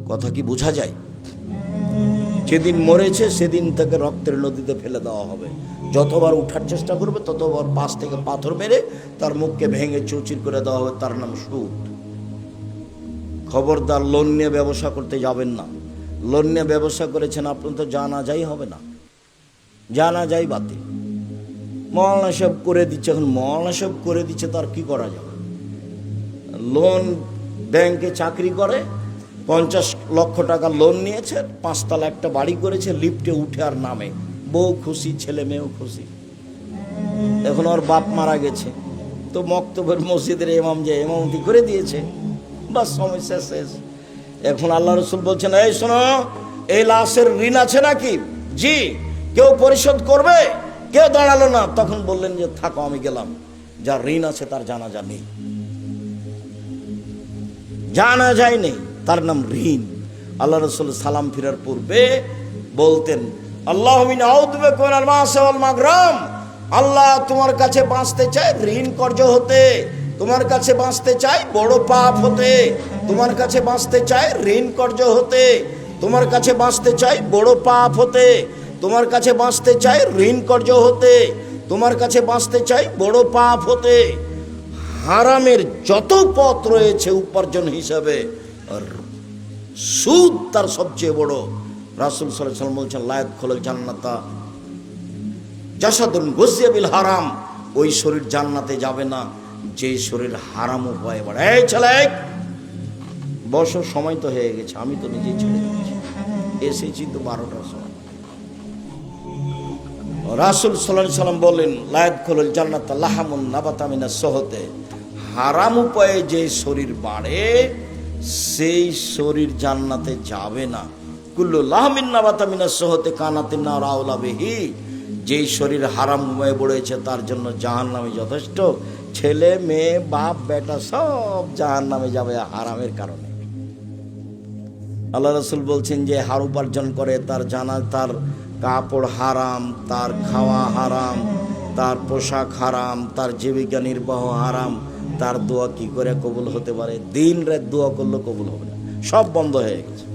কথা কি বোঝা যায়? যেদিন মরেছে সেদিন তাকে রক্তের নদীতে ফেলে দেওয়া হবে। যতবার উঠার চেষ্টা করবে ততবার পাশ থেকে পাথর মেরে তার মুখকে ভেঙে চৌচির করে দেওয়া হবে। তার নাম সুদ। খবরদার লোন নিয়ে ব্যবসা করতে যাবেন না। লোন নিয়ে ব্যবসা করেছেন আপনার তো জানা যাই হবে না, জানা যাই বাতিল। মওলানা সাহেব করে দিচ্ছে, এখন মওলানা সাহেব করে দিচ্ছে তার কি করা যাবে? লোন ব্যাংকে চাকরি করে, 50 লক্ষ টাকা লোন নিয়েছে, 5 তলা একটা বাড়ি করেছে, লিফটে উঠে আর নামে, বউ খুশি, ছেলে মেয়েও খুশি। এখন ওর বাপ মারা গেছে, তো মক্তবের মসজিদের ইমাম যে ইমামতি করে দিয়েছে, বাস সমস্যা শেষ। এখন আল্লাহ রসুল বলছেন, এই শোনো, এই লাশের ঋণ আছে নাকি? জি। কেউ পরিশোধ করবে? কেউ দাঁড়ালো না। তখন বললেন যে থাকো, আমি গেলাম। যার ঋণ আছে তার জানাজা নেই, জানাজাই নেই, তার নাম ঋণ। আল্লাহ রসুল সালাম ফিরার পূর্বে বলতেন, আল্লাহুম্মা আউযু বিকা মিনাল মা'সি ওয়াল মাগরাম। আল্লাহ তোমার কাছে বাঁচতে চাই ঋণ কর্জ হতে, তোমার কাছে বাঁচতে চাই বড় পাপ হতে, তোমার কাছে বাঁচতে চাই ঋণ কর্জ হতে, তোমার কাছে বাঁচতে চাই বড় পাপ হতে, তোমার কাছে বাঁচতে চাই ঋণ কর্জ হতে, তোমার কাছে বাঁচতে চাই বড় পাপ হতে। হারামের যত পথ রয়েছে উপার্জন হিসাবে, সুদ তার সবচেয়ে বড়। রাসূল সাল্লাল্লাহু আলাইহি ওয়াসাল্লাম বলছেন, লা ইয়াদখুলুল জান্নাতা জাসাদুন গুযিয়া বিল হারাম। ওই শরীর জান্নাতে যাবে না যে শরীর হারাম উপায়ে বাড়ে। এই ছেলে বসো, সময় তো হয়ে গেছে, আমি তো নিজেই ছেড়ে দিচ্ছি, এসেছি তো 12টার সময়। রাসূল সাল্লাল্লাহু আলাইহি ওয়াসাল্লাম বলেন, লা ইয়াদখুলুল জান্নাতা লাহামুন নাবাতা মিনাস সুহতে। হারাম উপায়ে যে শরীর বাড়ে সেই শরীর জান্নাতে যাবে না। কুল্লু লাহমিন নাবাতা মিনাস সুহতে কানাতিন নার আওলা বিহি। যেই শরীর হারাম উপায়ে বড়েছে তার জন্য জাহান্নামে যথেষ্ট। ছেলে মেয়ে বাপ বেটা সব জাহান্নামে যাবে হারামের কারণে। আল্লাহ রাসূল বলছেন, যে হার উপার্জন করে তার তার কাপড় হারাম, তার খাওয়া হারাম, তার পোশাক হারাম, তার জীবিকা নির্বাহ হারাম, তার দোয়া কি করে কবুল হতে পারে? দিন রাত দোয়া করলে কবুল হবে না, সব বন্ধ হয়ে গেছে।